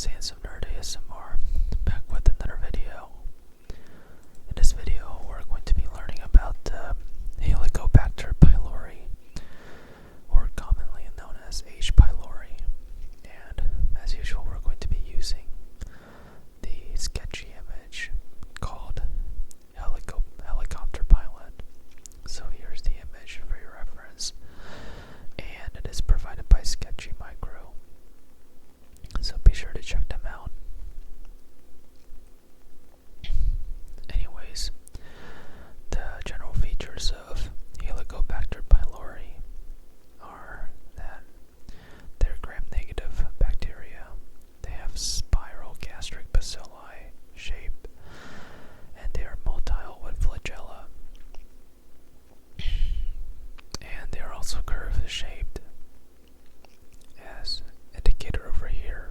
is Handsome Nerd ASMR, back with another video. In this video, we're going to be learning about Helicobacter pylori, or commonly known as H. pylori. And as usual, we're going to be using the sketchy image called Helicopter pilot. So here's the image for your reference, and it is provided by Sketchy Micro. So be sure to check them out. Anyways, the general features of Helicobacter pylori are that they're gram-negative bacteria. They have spiral gastric bacilli shape, and they are motile with flagella. And they are also curved shaped, as indicated over here.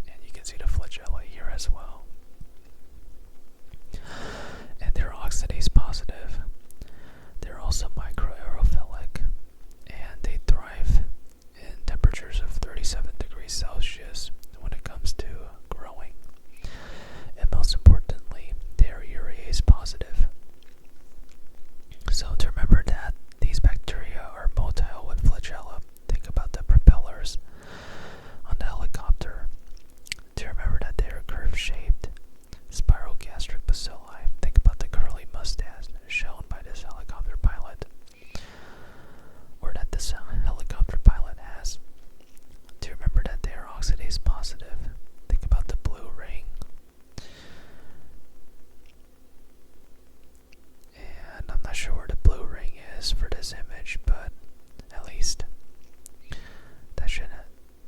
And you can see the flagella here as well. And they're oxidase positive. They're also microaerophilic, and they thrive in temperatures of 37 degrees Celsius when it comes to growing. And most importantly, they are urease positive. So to remember that these bacteria are motile with flagella, think about the propellers on the helicopter. To remember that they are curve-shaped, spiral gastric bacilli, think about the curly mustache shown by this helicopter pilot, or that this helicopter pilot has. To remember that they are oxidase positive, think about the blue ring. And I'm not sure where the blue ring is for this image, but at least that should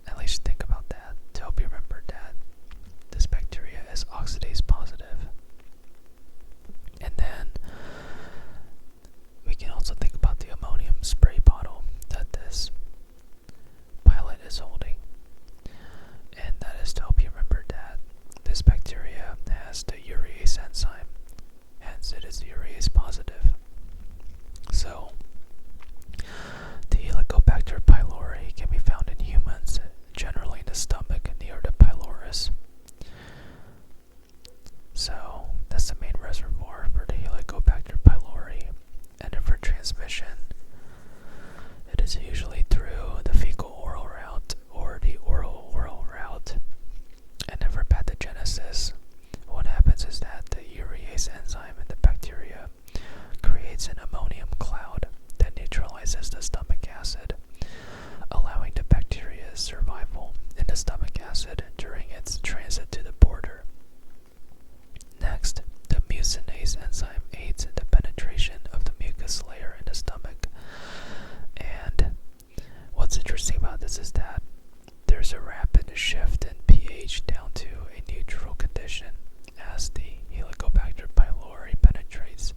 at least think about that to help you remember that this bacteria is oxidase positive. And then we can also think about the ammonium spray bottle that this pilot is holding, and that is to help you remember that this bacteria has the urease enzyme, hence it is urease positive. So the Helicobacter pylori can be found in humans, generally in the stomach near the pylorus. So that's the main reservoir for the Helicobacter pylori, and then for transmission, it is usually through the fecal-oral route or the oral-oral route. And then for pathogenesis, what happens is that the urease enzyme in the bacteria creates an ammonium cloud that neutralizes the stomach acid, allowing the bacteria's survival in the stomach acid during its transit to the border. Next, the mucinase enzyme aids in the penetration of the mucus layer in the stomach. And what's interesting about this is that there's a rapid shift in pH down to a neutral condition as the Helicobacter pylori penetrates.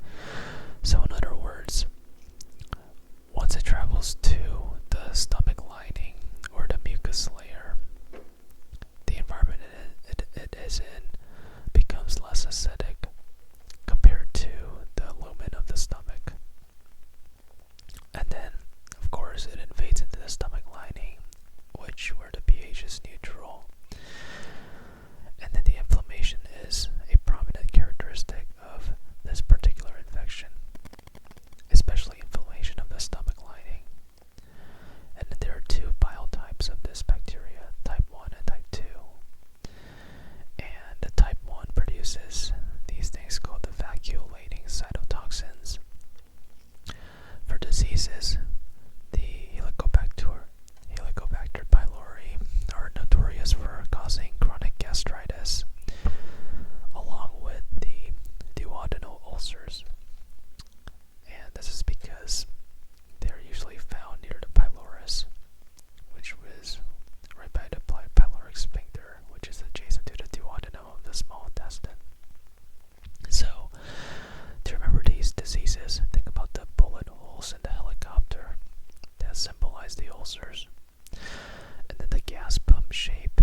So in other words, once it travels to the stomach lining or the mucus layer, the environment it is in becomes less acidic compared to the lumen of the stomach. And then, of course, it invades into the stomach lining, where the pH is neutral. And then the inflammation is a prominent characteristic of this particular infection, especially inflammation of the stomach lining. And then there are two bile types of this bacteria, type 1 and type 2. And the type 1 produces these things called the vacuolating cytotoxins. For diseases, the Helicobacter pylori are notorious for causing chronic gastritis, along with the duodenal ulcers. And this is because they're usually found near the pylorus, which was right by the pyloric sphincter, which is adjacent to the duodenum of the small intestine. So, to remember these diseases, think about the bullet holes in the helicopter that symbolize the ulcers, and then the gas pump shape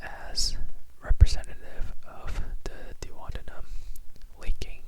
as representative of the duodenum leaking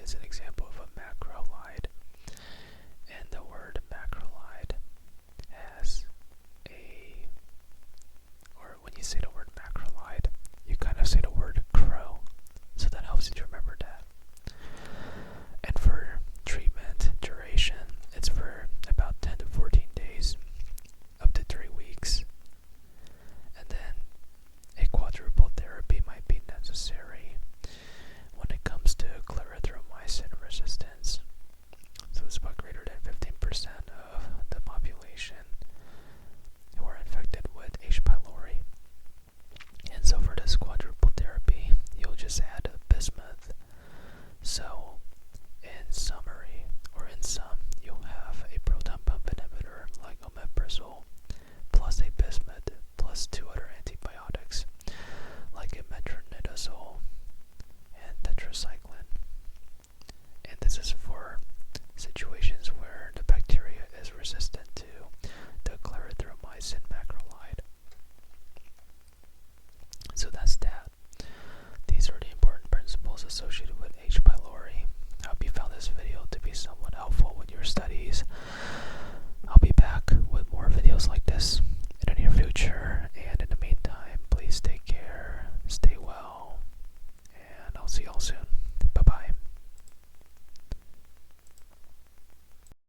is an example.